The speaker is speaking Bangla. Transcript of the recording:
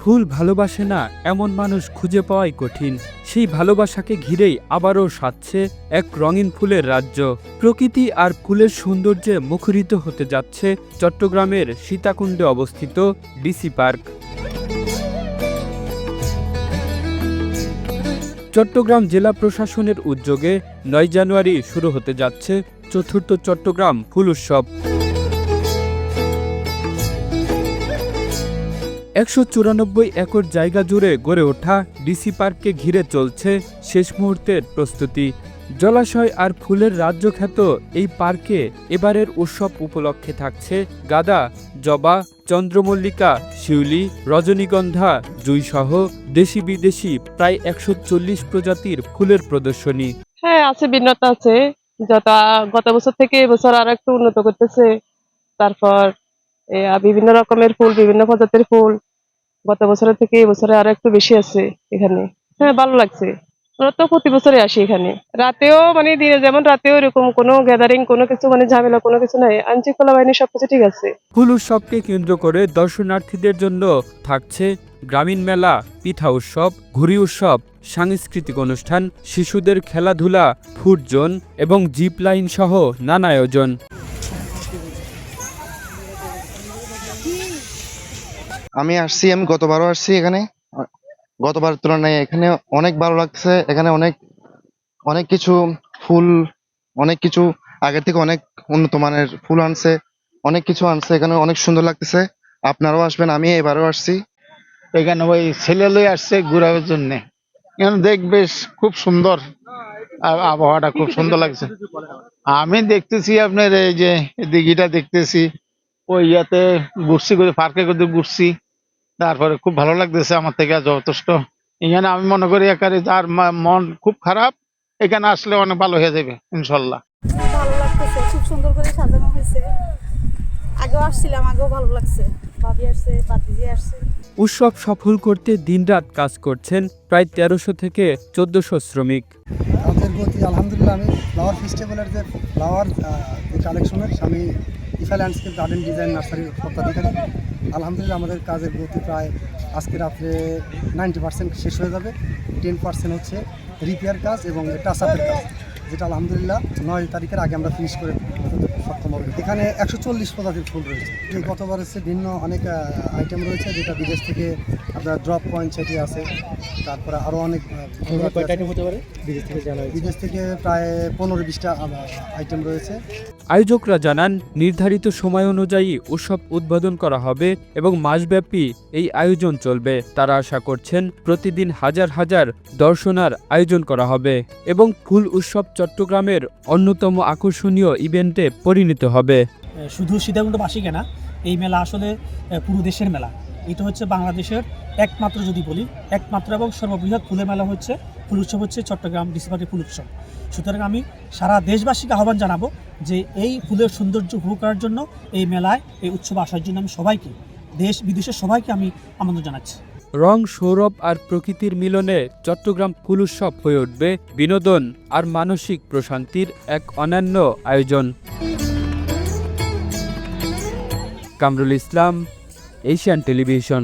ফুল ভালোবাসে না এমন মানুষ খুঁজে পাওয়াই কঠিন। সেই ভালোবাসাকে ঘিরেই আবারও সাজছে এক রঙিন ফুলের রাজ্য। প্রকৃতি আর ফুলের সৌন্দর্যে মুখরিত হতে যাচ্ছে চট্টগ্রামের সীতাকুণ্ডে অবস্থিত ডিসি পার্ক। চট্টগ্রাম জেলা প্রশাসনের উদ্যোগে ৯ জানুয়ারি শুরু হতে যাচ্ছে চতুর্থ চট্টগ্রাম ফুল উৎসব। ১৯৪ একর জায়গা জুড়ে গড়ে ওঠা ডিসি পার্ককে ঘিরে চলছে শেষ মুহূর্তের প্রস্তুতি। জলাশয় আর ফুলের রাজ্য খ্যাত এই পার্কে এবারের উৎসব উপলক্ষে থাকছে গাঁদা, জবা, চন্দ্রমল্লিকা, শিউলি, রজনীগন্ধা, জুঁইসহ দেশি বিদেশি প্রায় ১৪০ প্রজাতির ফুলের প্রদর্শনী। হ্যাঁ, আছে, ভিন্নতা আছে। যথা গত বছর থেকে এবছর আরো একটু উন্নত করতেছে। তারপর বিভিন্ন রকমের ফুল, বিভিন্ন প্রজাতির ফুল গত বছরের থেকে এবছরে আরো একটু বেশি আছে এখানে। হ্যাঁ, ভালো লাগছে। আমরা তো প্রতি বছরে আসি এখানে। রাতেও দিনে যেমন রাতেও এরকম কোনো গ্যাদারিং, কোনো কিছু ঝামেলা কোনো কিছু নাই। আইন শৃঙ্খলা বাহিনী সবকিছু ঠিক আছে। ফুল উৎসবকে কেন্দ্র করে দর্শনার্থীদের জন্য থাকছে গ্রামীণ মেলা, পিঠা উৎসব, ঘুড়ি উৎসব, সাংস্কৃতিক অনুষ্ঠান, শিশুদের খেলাধুলা, ফুড জোন এবং জিপ লাইন সহ নানা আয়োজন। আমি গতবারও আসছি এখানে। গতবার তুলনায় এখানে অনেক ভালো লাগছে। এখানে অনেক কিছু ফুল, অনেক কিছু আগের থেকে অনেক উন্নত মানের ফুল আনছে, অনেক কিছু আনছে। এখানে অনেক সুন্দর লাগতেছে। আপনারাও আসবেন। আমি এবারও আসছি এখানে। ওই ছেলে লই আসছে ঘুরার জন্য। এখানে বেশ খুব সুন্দর, আবহাওয়াটা খুব সুন্দর লাগছে। আমি দেখতেছি আপনার এই যে দিঘিটা দেখতেছি, ওই ইয়াতে ঘুরছি, পার্কে ঘুরছি। তারপরে খুব ভালো লাগতেছে আমার থেকে যথেষ্ট। এখানে আমি মনে করি একারে যার মন খুব খারাপ এখানে আসলে অনেক ভালো হয়ে যাবে ইনশাল্লাহ। ভালো লাগতেছে, খুব সুন্দর করে সাজানো হয়েছে। আগেও আসছিলাম, আগেও ভালো লাগছে। ভাবি আসছে, পাতিজি আসছে। উৎসব সফল করতে দিনরাত কাজ করছেন প্রায় ১৩০০ থেকে ১৪০০ শ্রমিক। কাজের গতি আলহামদুলিল্লাহ। আমি ফ্লাওয়ার ফেস্টিভ্যালের যে ফ্লাওয়ার যে কালেকশনের আমি ইফা ল্যান্ডস্কেপ গার্ডেন ডিজাইন নার্সারির স্বত্বাধিকারী। আলহামদুলিল্লাহ আমাদের কাজের গতি প্রায় আজকে রাত্রে 90% শেষ হয়ে যাবে। 10% হচ্ছে রিপেয়ার কাজ এবং টাচ আপের কাজ, যেটা আলহামদুলিল্লাহ ৯ তারিখের আগে আমরা ফিনিশ করে সক্ষম হবে। এখানে ১৪০ প্রজাতির ফুল রয়েছে। এই গতবার হচ্ছে ভিন্ন অনেক আইটেম রয়েছে, যেটা বিদেশ থেকে আপনার ড্রপ পয়েন্ট সেটি আছে। তারপরে আরও অনেক হতে পারে বিদেশ থেকে প্রায় ১৫-২০টা আইটেম রয়েছে। আয়োজকরা জানান, নির্ধারিত সময় অনুযায়ী উৎসব উদ্বোধন করা হবে এবং মাসব্যাপী এই আয়োজন চলবে। তারা আশা করছেন প্রতিদিন হাজার হাজার দর্শনার আয়োজন করা হবে এবং ফুল উৎসব চট্টগ্রামের অন্যতম আকর্ষণীয় ইভেন্টে পরিণত হবে। শুধু সীতাকুণ্ডবাসী কেনা, এই মেলা আসলে পুরো দেশের মেলা। এটা হচ্ছে বাংলাদেশের একমাত্র, যদি বলি একমাত্র এবং সর্ববৃহৎ ফুলের মেলা হচ্ছে, ফুল উৎসব হচ্ছে চট্টগ্রাম ডিসি পার্কের ফুল উৎসব। সুতরাং আমি সারা দেশবাসীকে আহ্বান জানাবো যে এই ফুলের সৌন্দর্য উপভোগ করার জন্য, এই মেলায় এই উৎসবে আসার জন্য আমি সবাইকে, দেশ বিদেশের সবাইকে আমি আমন্ত্রণ জানাচ্ছি। রং, সৌরভ আর প্রকৃতির মিলনে চট্টগ্রাম ফুল উৎসব হয়ে উঠবে বিনোদন আর মানসিক প্রশান্তির এক অনন্য আয়োজন। Kamrul Islam, Asian television.